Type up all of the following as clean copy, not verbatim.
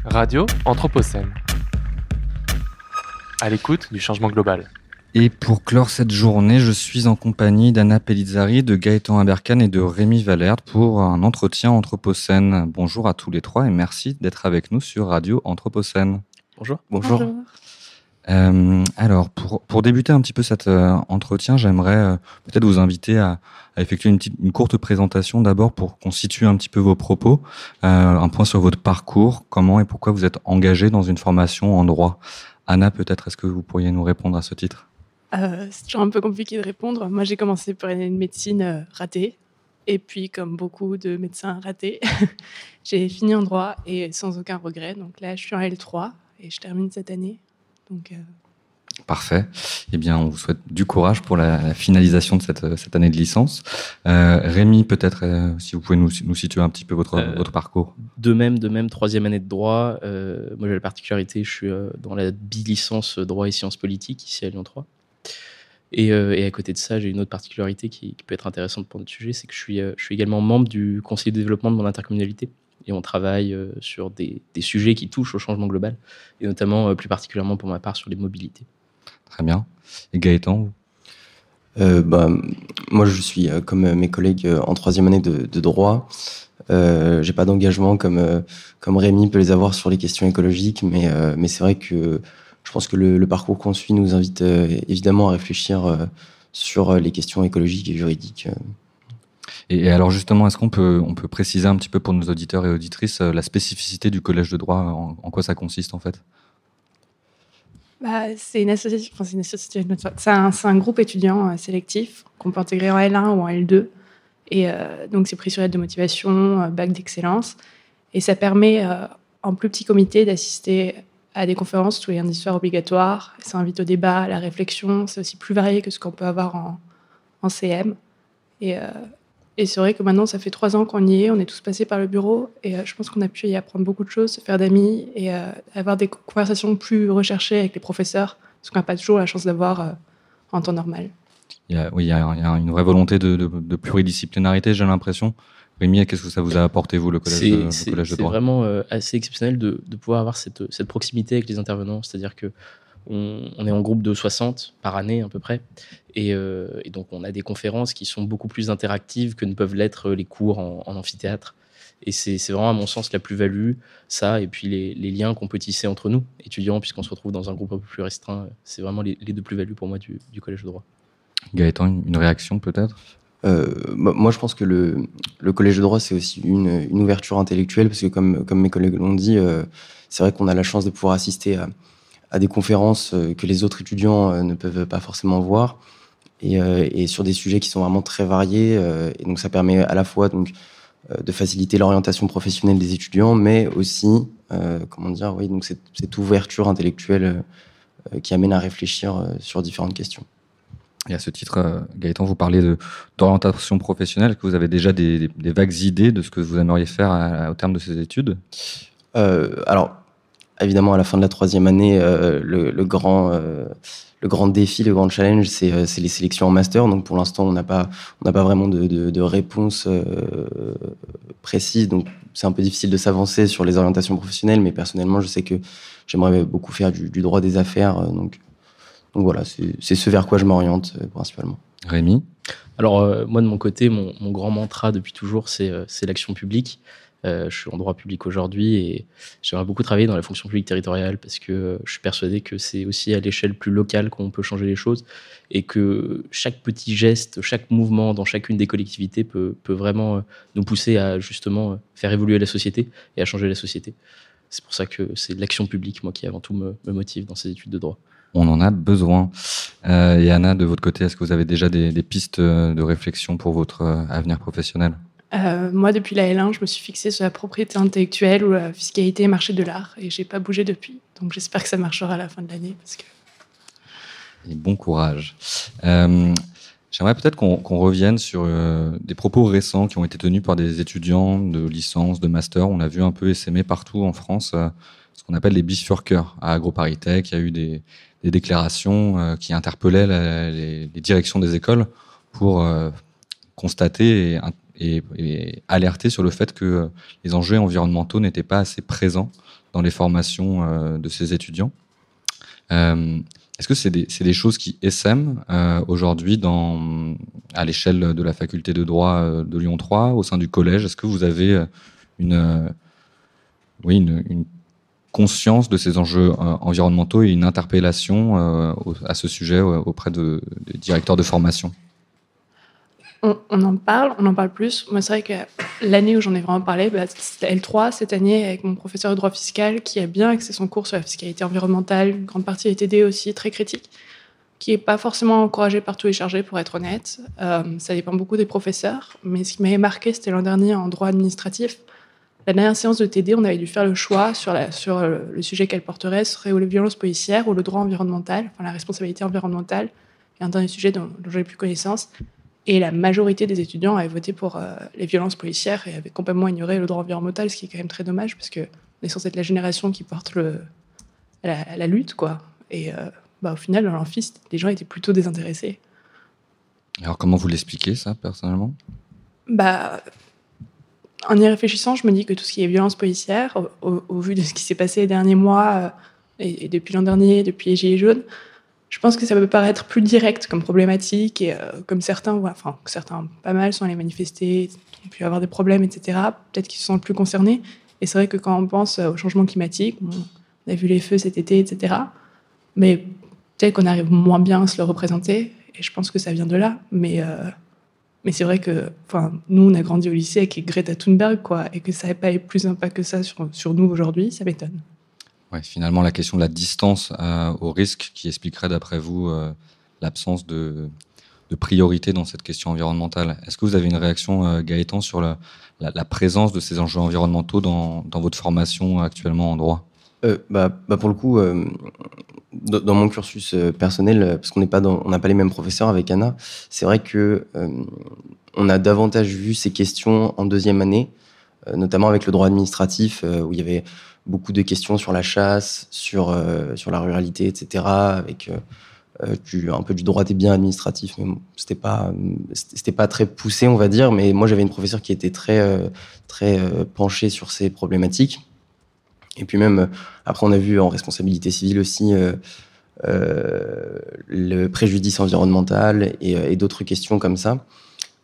Radio Anthropocène. À l'écoute du changement global. Et pour clore cette journée, je suis en compagnie d'Anna Pellizzari, de Gaëtan Aberkan et de Rémi Valerde pour un entretien Anthropocène. Bonjour à tous les trois et merci d'être avec nous sur Radio Anthropocène. Bonjour. Bonjour. Alors, pour débuter un petit peu cet entretien, j'aimerais peut-être vous inviter à effectuer une courte présentation d'abord pour qu'on situe un petit peu vos propos, un point sur votre parcours, comment et pourquoi vous êtes engagé dans une formation en droit. Anna, peut-être, est-ce que vous pourriez nous répondre à ce titre ? C'est toujours un peu compliqué de répondre. Moi, j'ai commencé par une médecine ratée. Et puis, comme beaucoup de médecins ratés, j'ai fini en droit et sans aucun regret. Donc là, je suis en L3 et je termine cette année. Donc, Parfait. Eh bien, on vous souhaite du courage pour la finalisation de cette année de licence. Rémi, peut-être, si vous pouvez nous situer un petit peu votre parcours. De même, troisième année de droit. Moi, j'ai la particularité, je suis dans la bi-licence droit et sciences politiques, ici à Lyon 3. Et à côté de ça, j'ai une autre particularité qui peut être intéressante pour notre sujet, c'est que je suis également membre du conseil de développement de mon intercommunalité. Et on travaille sur des sujets qui touchent au changement global, et notamment, plus particulièrement pour ma part, sur les mobilités. Très bien. Et Gaëtan, moi, je suis, comme mes collègues, en troisième année de droit. J'ai pas d'engagement comme Rémi peut les avoir sur les questions écologiques, mais c'est vrai que je pense que le parcours qu'on suit nous invite évidemment à réfléchir sur les questions écologiques et juridiques. Et alors justement, est-ce qu'on peut préciser un petit peu pour nos auditeurs et auditrices la spécificité du collège de droit, en quoi ça consiste en fait ? c'est une association, c'est un groupe étudiant sélectif qu'on peut intégrer en L1 ou en L2. Et donc, c'est pris sur aide de motivation, bac d'excellence. Et ça permet, en plus petit comité, d'assister à des conférences tous les lundis soirs obligatoires. Ça invite au débat, à la réflexion. C'est aussi plus varié que ce qu'on peut avoir en CM. Et c'est vrai que maintenant, ça fait 3 ans qu'on y est. On est tous passés par le bureau. Et je pense qu'on a pu y apprendre beaucoup de choses, se faire d'amis et avoir des conversations plus recherchées avec les professeurs, ce qu'on n'a pas toujours la chance d'avoir en temps normal. Il y a une vraie volonté de pluridisciplinarité, j'ai l'impression. Rémi, qu'est-ce que ça vous a apporté, vous, le collège de droit ? C'est vraiment assez exceptionnel de pouvoir avoir cette proximité avec les intervenants. C'est-à-dire que on est en groupe de 60 par année à peu près. Et donc, on a des conférences qui sont beaucoup plus interactives que ne peuvent l'être les cours en amphithéâtre. Et c'est vraiment, à mon sens, la plus-value, ça, et puis les liens qu'on peut tisser entre nous, étudiants, puisqu'on se retrouve dans un groupe un peu plus restreint. C'est vraiment les 2 plus-values pour moi du collège de droit. Gaëtan, une réaction peut-être ? Moi, je pense que le collège de droit, c'est aussi une ouverture intellectuelle, parce que comme mes collègues l'ont dit, c'est vrai qu'on a la chance de pouvoir assister à des conférences que les autres étudiants ne peuvent pas forcément voir, et sur des sujets qui sont vraiment très variés. Et donc, ça permet à la fois de faciliter l'orientation professionnelle des étudiants, mais aussi, donc cette ouverture intellectuelle qui amène à réfléchir sur différentes questions. Et à ce titre, Gaëtan, vous parlez d'orientation professionnelle. Est-ce que vous avez déjà des vagues idées de ce que vous aimeriez faire au terme de ces études ? Alors, évidemment, à la fin de la 3e année, le grand défi, le grand challenge, c'est les sélections en master. Donc, pour l'instant, on n'a pas vraiment de réponse précise. Donc, c'est un peu difficile de s'avancer sur les orientations professionnelles. Mais personnellement, je sais que j'aimerais beaucoup faire du droit des affaires. Donc voilà, c'est ce vers quoi je m'oriente principalement. Rémi ? Alors, moi, de mon côté, mon grand mantra depuis toujours, c'est l'action publique. Je suis en droit public aujourd'hui et j'aimerais beaucoup travailler dans la fonction publique territoriale parce que je suis persuadé que c'est aussi à l'échelle plus locale qu'on peut changer les choses et que chaque petit geste, chaque mouvement dans chacune des collectivités peut vraiment nous pousser à justement faire évoluer la société et à changer la société. C'est pour ça que c'est l'action publique, moi, qui avant tout me motive dans ces études de droit. On en a besoin. Et Anna, de votre côté, est-ce que vous avez déjà des pistes de réflexion pour votre avenir professionnel ? Moi, depuis la L1, je me suis fixée sur la propriété intellectuelle ou la fiscalité et marché de l'art, et j'ai pas bougé depuis. Donc, j'espère que ça marchera à la fin de l'année. Et bon courage. J'aimerais peut-être qu'on revienne sur des propos récents qui ont été tenus par des étudiants de licence, de master. On a vu un peu essaimer partout en France ce qu'on appelle les bifurqueurs. À AgroParisTech, il y a eu des déclarations qui interpellaient les directions des écoles pour constater et alerter sur le fait que les enjeux environnementaux n'étaient pas assez présents dans les formations de ces étudiants. Est-ce que c'est des choses qui essaiment aujourd'hui à l'échelle de la faculté de droit de Lyon 3, au sein du collège? Est-ce que vous avez une conscience de ces enjeux environnementaux et une interpellation à ce sujet auprès des directeurs de formation? On en parle plus. Moi, c'est vrai que l'année où j'en ai vraiment parlé, c'était L3 cette année avec mon professeur de droit fiscal qui a bien axé son cours sur la fiscalité environnementale, une grande partie ETD aussi, très critique, qui n'est pas forcément encouragée par tous les chargés, pour être honnête. Ça dépend beaucoup des professeurs. Mais ce qui m'avait marqué, c'était l'an dernier en droit administratif. La dernière séance de TD, on avait dû faire le choix sur le sujet qu'elle porterait, serait ou les violences policières ou le droit environnemental, enfin la responsabilité environnementale, et un dernier sujet dont j'avais plus connaissance. Et la majorité des étudiants avaient voté pour les violences policières et avaient complètement ignoré le droit environnemental, ce qui est quand même très dommage, parce qu'on est censé être la génération qui porte la lutte, quoi. Et au final, dans l'amphi, les gens étaient plutôt désintéressés. Alors, comment vous l'expliquez, ça, personnellement ? En y réfléchissant, je me dis que tout ce qui est violence policière, au vu de ce qui s'est passé les derniers mois, et depuis l'an dernier, depuis les Gilets jaunes, je pense que ça peut paraître plus direct comme problématique, et comme certains, pas mal, sont allés manifester, ont pu avoir des problèmes, etc. Peut-être qu'ils se sentent plus concernés. Et c'est vrai que quand on pense au changement climatique, on a vu les feux cet été, etc. Mais peut-être qu'on arrive moins bien à se le représenter, et je pense que ça vient de là. Mais c'est vrai que nous, on a grandi au lycée avec Greta Thunberg, quoi, et que ça n'ait pas eu plus d'impact que ça sur nous aujourd'hui, ça m'étonne. Ouais, finalement, la question de la distance au risque qui expliquerait, d'après vous, l'absence de priorité dans cette question environnementale. Est-ce que vous avez une réaction, Gaëtan, sur la présence de ces enjeux environnementaux dans votre formation actuellement en droit ? Pour le coup, dans mon cursus personnel, parce qu'on n'a pas les mêmes professeurs avec Anna, c'est vrai que on a davantage vu ces questions en deuxième année, notamment avec le droit administratif, où il y avait beaucoup de questions sur la chasse, sur la ruralité, etc., avec un peu du droit des biens administratifs, mais bon, c'était pas très poussé, on va dire. Mais moi, j'avais une professeure qui était très penchée sur ces problématiques. Et puis même, après, on a vu en responsabilité civile aussi le préjudice environnemental et d'autres questions comme ça.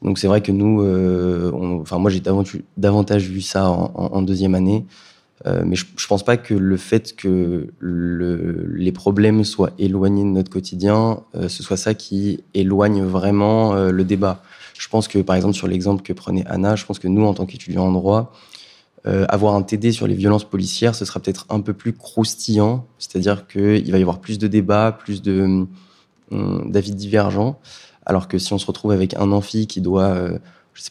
Donc c'est vrai que nous, moi j'ai davantage vu ça en deuxième année. Mais je pense pas que le fait que les problèmes soient éloignés de notre quotidien, ce soit ça qui éloigne vraiment le débat. Je pense que, par exemple, sur l'exemple que prenait Anna, je pense que nous, en tant qu'étudiants en droit, avoir un TD sur les violences policières, ce sera peut-être un peu plus croustillant, c'est-à-dire qu'il va y avoir plus de débats, plus d'avis divergents, alors que si on se retrouve avec un amphi qui doit,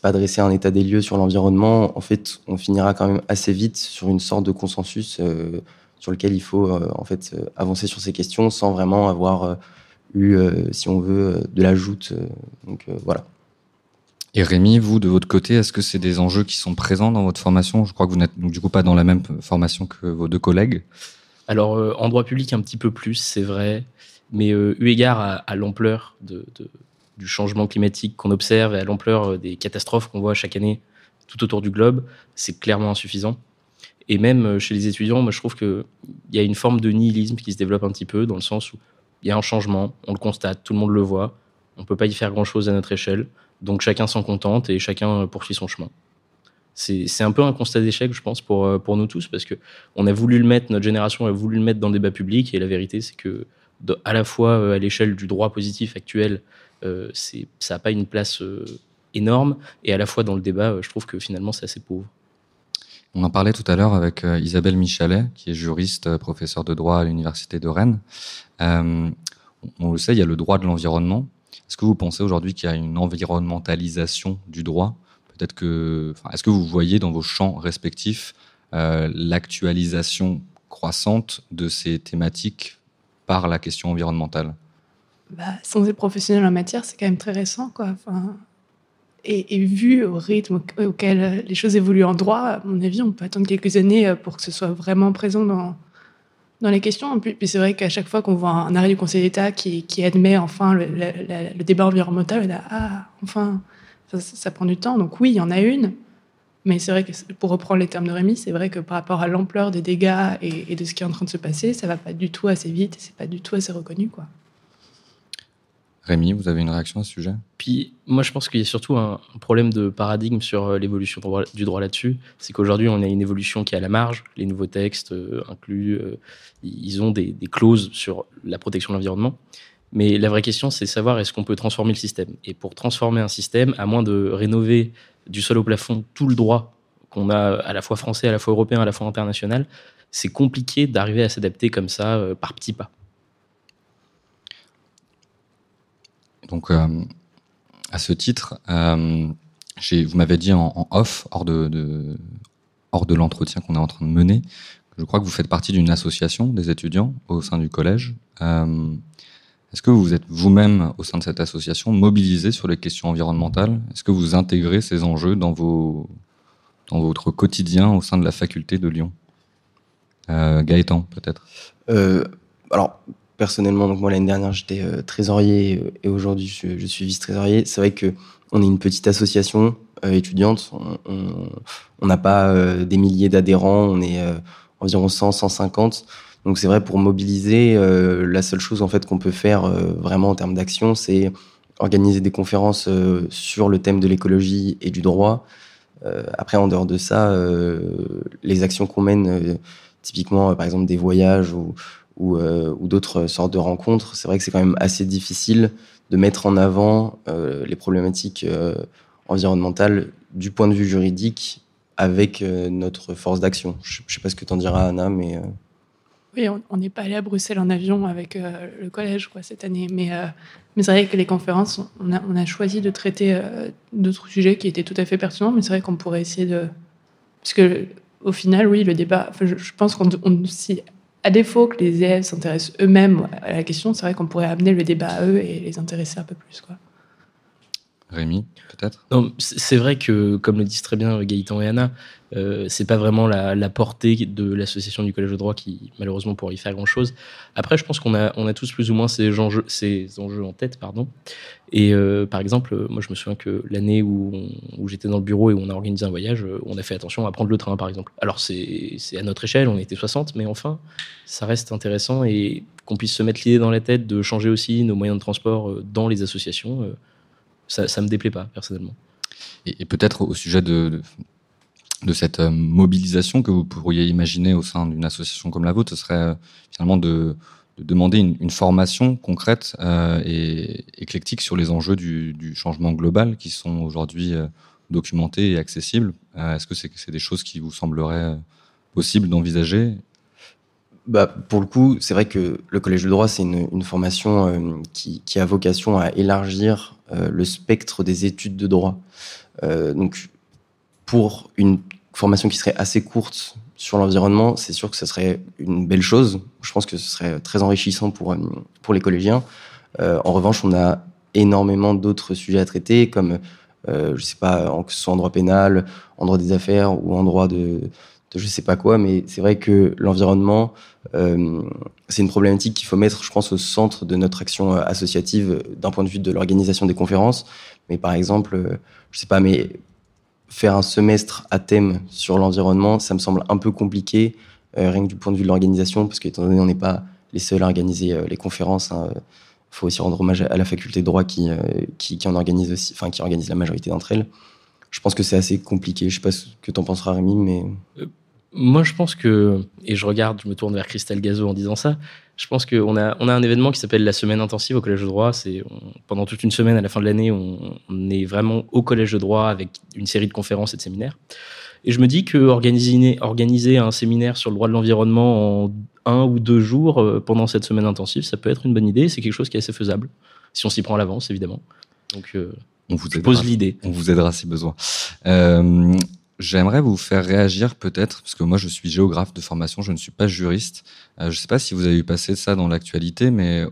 dresser un état des lieux sur l'environnement, en fait, on finira quand même assez vite sur une sorte de consensus sur lequel il faut avancer sur ces questions sans vraiment avoir eu, si on veut, de la joute. Donc voilà. Et Rémi, vous, de votre côté, est-ce que c'est des enjeux qui sont présents dans votre formation ? Je crois que vous n'êtes du coup pas dans la même formation que vos deux collègues. Alors, en droit public, un petit peu plus, c'est vrai. Mais eu égard à l'ampleur du changement climatique qu'on observe et à l'ampleur des catastrophes qu'on voit chaque année tout autour du globe, c'est clairement insuffisant. Et même chez les étudiants, moi, je trouve qu'il y a une forme de nihilisme qui se développe un petit peu, dans le sens où il y a un changement, on le constate, tout le monde le voit, on ne peut pas y faire grand-chose à notre échelle. Donc chacun s'en contente et chacun poursuit son chemin. C'est un peu un constat d'échec, je pense, pour nous tous, parce que notre génération a voulu le mettre dans le débat public, et la vérité, c'est que à la fois à l'échelle du droit positif actuel, ça n'a pas une place énorme, et à la fois dans le débat, je trouve que finalement c'est assez pauvre. On en parlait tout à l'heure avec Isabelle Michalet, qui est juriste, professeure de droit à l'université de Rennes. On le sait, il y a le droit de l'environnement. Est-ce que vous pensez aujourd'hui qu'il y a une environnementalisation du droit ? Est-ce que vous voyez dans vos champs respectifs l'actualisation croissante de ces thématiques par la question environnementale ? Sans être professionnel en matière, c'est quand même très récent, quoi. Et vu au rythme auquel les choses évoluent en droit, à mon avis, on peut attendre quelques années pour que ce soit vraiment présent dans les questions. Puis c'est vrai qu'à chaque fois qu'on voit un arrêt du Conseil d'État qui admet enfin le débat environnemental, on a enfin, ça prend du temps. Donc oui, il y en a une, Mais c'est vrai que, pour reprendre les termes de Rémi, c'est vrai que par rapport à l'ampleur des dégâts et de ce qui est en train de se passer, ça va pas du tout assez vite et c'est pas du tout assez reconnu, quoi. Rémi, vous avez une réaction à ce sujet? Puis moi, je pense qu'il y a surtout un problème de paradigme sur l'évolution du droit là-dessus. C'est qu'aujourd'hui, on a une évolution qui est à la marge. Les nouveaux textes incluent, ils ont des clauses sur la protection de l'environnement. Mais la vraie question, c'est savoir est-ce qu'on peut transformer le système. Et pour transformer un système, à moins de rénover du sol au plafond tout le droit qu'on a à la fois français, à la fois européen, à la fois international, c'est compliqué d'arriver à s'adapter comme ça par petits pas. Donc, à ce titre, vous m'avez dit en off, hors de l'entretien qu'on est en train de mener, je crois que vous faites partie d'une association des étudiants au sein du collège. Est-ce que vous êtes vous-même, au sein de cette association, mobilisé sur les questions environnementales? Est-ce que vous intégrez ces enjeux dans votre quotidien au sein de la faculté de Lyon? Gaëtan, peut-être. Alors, personnellement, donc moi l'année dernière j'étais trésorier et aujourd'hui je suis vice-trésorier. C'est vrai que on est une petite association étudiante. On n'a pas des milliers d'adhérents, on est environ 100-150. Donc c'est vrai, pour mobiliser, la seule chose en fait qu'on peut faire vraiment en termes d'action, c'est organiser des conférences sur le thème de l'écologie et du droit. Après, en dehors de ça, les actions qu'on mène, typiquement par exemple des voyages ou d'autres sortes de rencontres, c'est vrai que c'est quand même assez difficile de mettre en avant les problématiques environnementales du point de vue juridique avec notre force d'action. Je ne sais pas ce que t'en diras, Anna, mais... Oui, on n'est pas allé à Bruxelles en avion avec le collège cette année, mais c'est vrai que les conférences, on a choisi de traiter d'autres sujets qui étaient tout à fait pertinents, mais c'est vrai qu'on pourrait essayer de... Parce que au final, oui, le débat... Je pense si à défaut que les élèves s'intéressent eux-mêmes à la question, c'est vrai qu'on pourrait amener le débat à eux et les intéresser un peu plus, quoi. Rémi, peut-être? Non, c'est vrai que, comme le disent très bien Gaëtan et Anna, c'est pas vraiment la portée de l'association du Collège de droit qui, malheureusement, pourrait y faire grand-chose. Après, je pense qu'on a tous plus ou moins ces enjeux en tête, pardon. Et par exemple, moi, je me souviens que l'année où j'étais dans le bureau et où on a organisé un voyage, on a fait attention à prendre le train, par exemple. Alors, c'est à notre échelle, on était 60, mais enfin, ça reste intéressant et qu'on puisse se mettre l'idée dans la tête de changer aussi nos moyens de transport dans les associations, ça me déplaît pas, personnellement. Et peut-être au sujet de cette mobilisation que vous pourriez imaginer au sein d'une association comme la vôtre, ce serait finalement de demander une formation concrète et éclectique sur les enjeux du changement global qui sont aujourd'hui documentés et accessibles. Est-ce que c'est des choses qui vous sembleraient possibles d'envisager? Pour le coup, c'est vrai que le Collège de droit, c'est une formation qui a vocation à élargir le spectre des études de droit. Donc, pour une formation qui serait assez courte sur l'environnement, c'est sûr que ce serait une belle chose. Je pense que ce serait très enrichissant pour les collégiens. En revanche, on a énormément d'autres sujets à traiter, comme, je sais pas, que ce soit en droit pénal, en droit des affaires ou en droit de je sais pas quoi, mais c'est vrai que l'environnement, c'est une problématique qu'il faut mettre, je pense, au centre de notre action associative d'un point de vue de l'organisation des conférences. Mais par exemple, je sais pas, mais faire un semestre à thème sur l'environnement, ça me semble un peu compliqué, rien que du point de vue de l'organisation, parce qu'étant donné on n'est pas les seuls à organiser les conférences, hein, faut aussi rendre hommage à la faculté de droit qui en organise aussi, enfin qui organise la majorité d'entre elles. Je pense que c'est assez compliqué. Je sais pas ce que t'en penseras, Rémi, mais... Moi, je pense que, et je me tourne vers Christelle Gazo en disant ça, je pense qu'on a un événement qui s'appelle la semaine intensive au Collège de droit. Pendant toute une semaine, à la fin de l'année, on est vraiment au Collège de droit avec une série de conférences et de séminaires. Et je me dis que organiser un séminaire sur le droit de l'environnement en 1 ou 2 jours pendant cette semaine intensive, ça peut être une bonne idée. C'est quelque chose qui est assez faisable, si on s'y prend à l'avance, évidemment. Donc, je pose l'idée. On vous aidera si besoin. J'aimerais vous faire réagir peut-être, parce que moi je suis géographe de formation, je ne suis pas juriste. Je ne sais pas si vous avez eu passer ça dans l'actualité, mais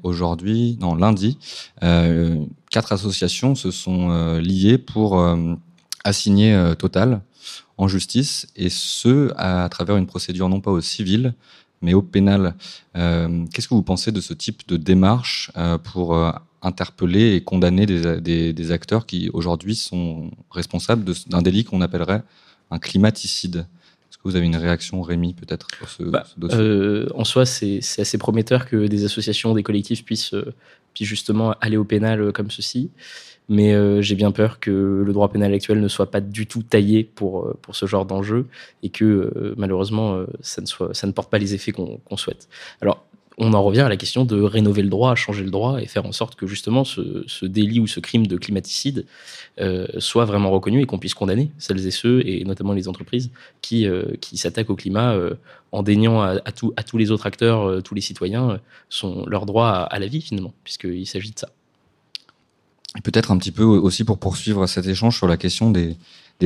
lundi, 4 associations se sont liées pour assigner Total en justice, et ce, à travers une procédure non pas au civil, mais au pénal. Qu'est-ce que vous pensez de ce type de démarche pour interpeller et condamner des acteurs qui aujourd'hui sont responsables d'un délit qu'on appellerait un climaticide. Est-ce que vous avez une réaction, Rémi, peut-être, sur ce dossier? En soi, c'est assez prometteur que des associations, des collectifs puissent justement aller au pénal comme ceci. Mais j'ai bien peur que le droit pénal actuel ne soit pas du tout taillé pour ce genre d'enjeu et que malheureusement, ça ne porte pas les effets qu'on souhaite. Alors, on en revient à la question de rénover le droit, changer le droit et faire en sorte que justement ce délit ou ce crime de climaticide soit vraiment reconnu et qu'on puisse condamner celles et ceux, et notamment les entreprises, qui s'attaquent au climat en déniant à tous les autres acteurs, tous les citoyens, leur droit à la vie finalement, puisqu'il s'agit de ça. Et peut-être un petit peu aussi pour poursuivre cet échange sur la question des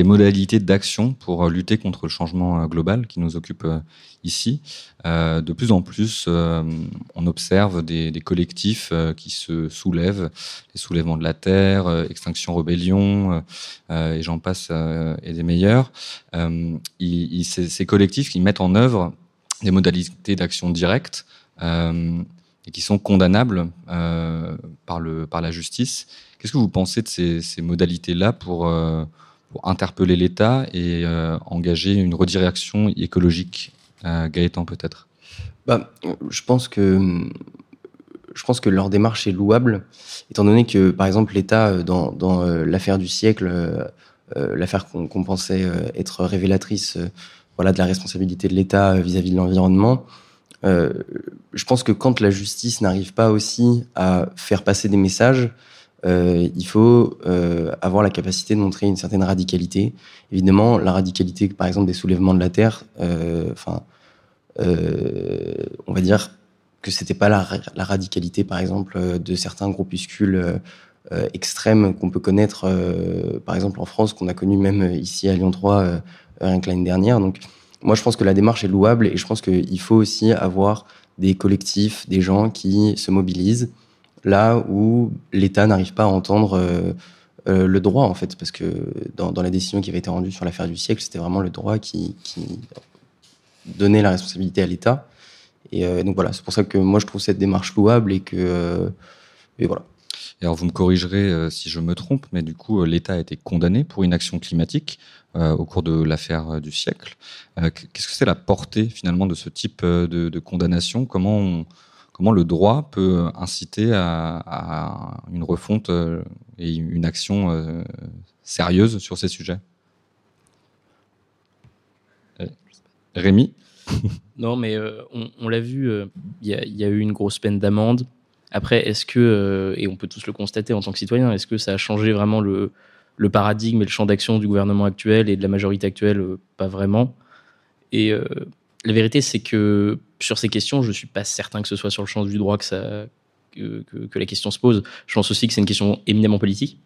modalités d'action pour lutter contre le changement global qui nous occupe ici. De plus en plus, on observe des collectifs qui se soulèvent, les soulèvements de la Terre, Extinction Rebellion, et j'en passe, et des meilleurs. Ces collectifs qui mettent en œuvre des modalités d'action directes et qui sont condamnables par la justice. Qu'est-ce que vous pensez de ces modalités-là pour interpeller l'État et engager une redirection écologique? Gaëtan, peut-être. Je pense que leur démarche est louable, étant donné que, par exemple, l'État, dans l'affaire du siècle, l'affaire qu'on pensait être révélatrice de la responsabilité de l'État vis-à-vis de l'environnement, je pense que quand la justice n'arrive pas aussi à faire passer des messages, il faut avoir la capacité de montrer une certaine radicalité. Évidemment, la radicalité, par exemple, des soulèvements de la Terre, on va dire que c'était pas la radicalité, par exemple, de certains groupuscules extrêmes qu'on peut connaître, par exemple en France, qu'on a connu même ici à Lyon 3, rien que l'année dernière. Donc, moi, je pense que la démarche est louable et je pense qu'il faut aussi avoir des collectifs, des gens qui se mobilisent là où l'État n'arrive pas à entendre le droit, en fait, parce que dans la décision qui avait été rendue sur l'affaire du siècle, c'était vraiment le droit qui donnait la responsabilité à l'État. Et donc voilà, c'est pour ça que moi je trouve cette démarche louable et voilà. Et alors vous me corrigerez si je me trompe, mais du coup l'État a été condamné pour inaction climatique au cours de l'affaire du siècle. Qu'est-ce que c'est la portée finalement de ce type de condamnation? Comment le droit peut inciter à une refonte et une action sérieuse sur ces sujets? Rémi? Non, mais on l'a vu, il y a eu une grosse peine d'amende. Après, est-ce que, et on peut tous le constater en tant que citoyen, est-ce que ça a changé vraiment le paradigme et le champ d'action du gouvernement actuel et de la majorité actuelle? Pas vraiment. Et la vérité, c'est que sur ces questions, je ne suis pas certain que ce soit sur le champ du droit que la question se pose. Je pense aussi que c'est une question éminemment politique.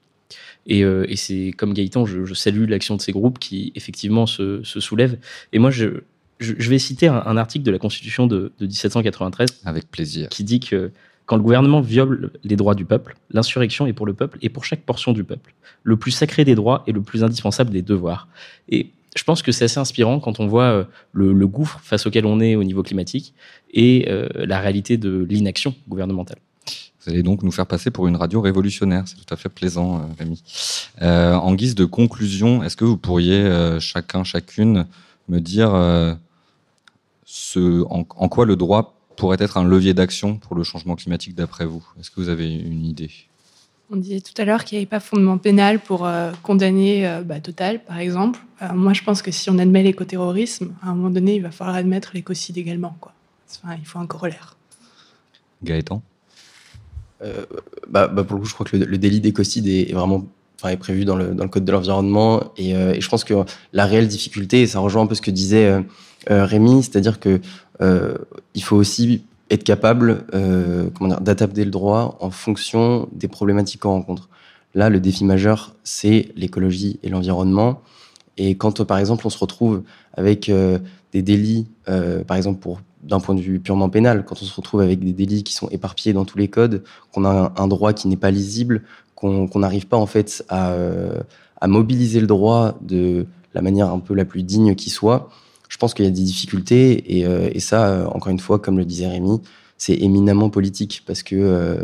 Et c'est comme Gaëtan, je salue l'action de ces groupes qui, effectivement, se soulèvent. Et moi, je vais citer un article de la Constitution de 1793. Avec plaisir. Qui dit que quand le gouvernement viole les droits du peuple, l'insurrection est pour le peuple et pour chaque portion du peuple. Le plus sacré des droits et le plus indispensable des devoirs. Et je pense que c'est assez inspirant quand on voit le gouffre face auquel on est au niveau climatique et la réalité de l'inaction gouvernementale. Vous allez donc nous faire passer pour une radio révolutionnaire. C'est tout à fait plaisant, Rémi. En guise de conclusion, est-ce que vous pourriez chacune me dire en quoi le droit pourrait être un levier d'action pour le changement climatique d'après vous? Est-ce que vous avez une idée? On disait tout à l'heure qu'il n'y avait pas fondement pénal pour condamner Total, par exemple. Moi, je pense que si on admet l'écoterrorisme, à un moment donné, il va falloir admettre l'écocide également, quoi. Enfin, il faut un corollaire. Gaëtan? Pour le coup, je crois que le délit d'écocide est vraiment prévu dans le code de l'environnement. Et je pense que la réelle difficulté, et ça rejoint un peu ce que disait Rémi, c'est-à-dire que il faut aussi être capable d'adapter le droit en fonction des problématiques qu'on rencontre. Là, le défi majeur, c'est l'écologie et l'environnement. Et quand, par exemple, on se retrouve avec des délits, par exemple, d'un point de vue purement pénal, quand on se retrouve avec des délits qui sont éparpillés dans tous les codes, qu'on a un droit qui n'est pas lisible, qu'on n'arrive pas en fait à mobiliser le droit de la manière un peu la plus digne qui soit, je pense qu'il y a des difficultés et ça, encore une fois, comme le disait Rémi, c'est éminemment politique parce que,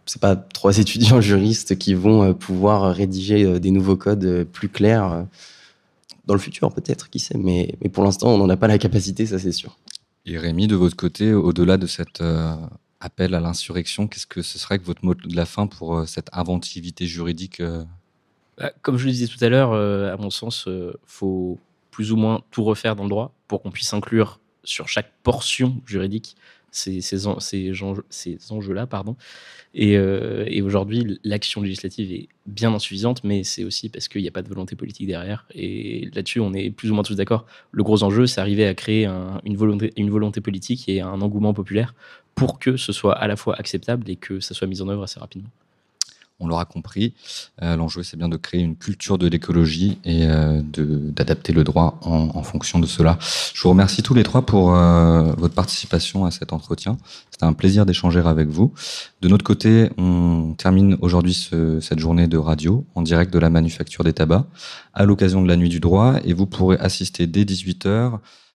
c'est pas 3 étudiants juristes qui vont pouvoir rédiger des nouveaux codes plus clairs. dans le futur, peut-être, qui sait. Mais pour l'instant, on n'en a pas la capacité, ça c'est sûr. Et Rémi, de votre côté, au-delà de cet appel à l'insurrection, qu'est-ce que ce serait que votre mot de la fin pour cette inventivité juridique Comme je le disais tout à l'heure, à mon sens, faut plus ou moins tout refaire dans le droit pour qu'on puisse inclure sur chaque portion juridique ces enjeux-là. Et aujourd'hui, l'action législative est bien insuffisante, mais c'est aussi parce qu'il n'y a pas de volonté politique derrière. Et là-dessus, on est plus ou moins tous d'accord. Le gros enjeu, c'est arriver à créer une volonté politique et un engouement populaire pour que ce soit à la fois acceptable et que ça soit mis en œuvre assez rapidement. On l'aura compris, l'enjeu c'est bien de créer une culture de l'écologie et d'adapter le droit en fonction de cela. Je vous remercie tous les trois pour votre participation à cet entretien. C'était un plaisir d'échanger avec vous. De notre côté, on termine aujourd'hui cette journée de radio en direct de la Manufacture des Tabacs à l'occasion de la Nuit du Droit et vous pourrez assister dès 18h